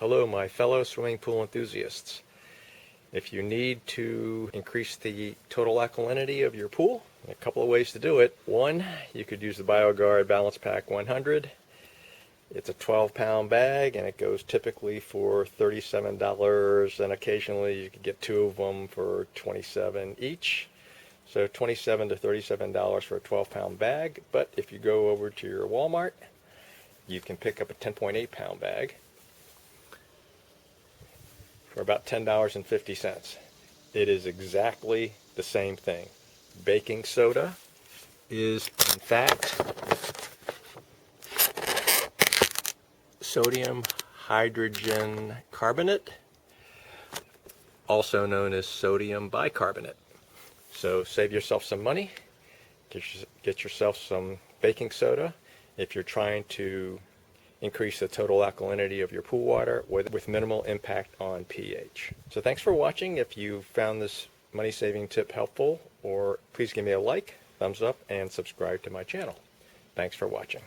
Hello, my fellow swimming pool enthusiasts. If you need to increase the total alkalinity of your pool, a couple of ways to do it. One, you could use the Biogard Balance Pak100. It's a 12-pound bag and it goes typically for $37, and occasionally you could get two of them for $27 each. So $27 to $37 for a 12-pound bag. But if you go over to your Walmart, you can pick up a 10.8-pound bag for about $10.50. It is exactly the same thing. Baking soda is, in fact, sodium hydrogen carbonate, also known as sodium bicarbonate. So save yourself some money, get yourself some baking soda if you're trying to increase the total alkalinity of your pool water with minimal impact on pH. So thanks for watching. If you found this money saving tip helpful, or please give me a like, thumbs up, and subscribe to my channel. Thanks for watching.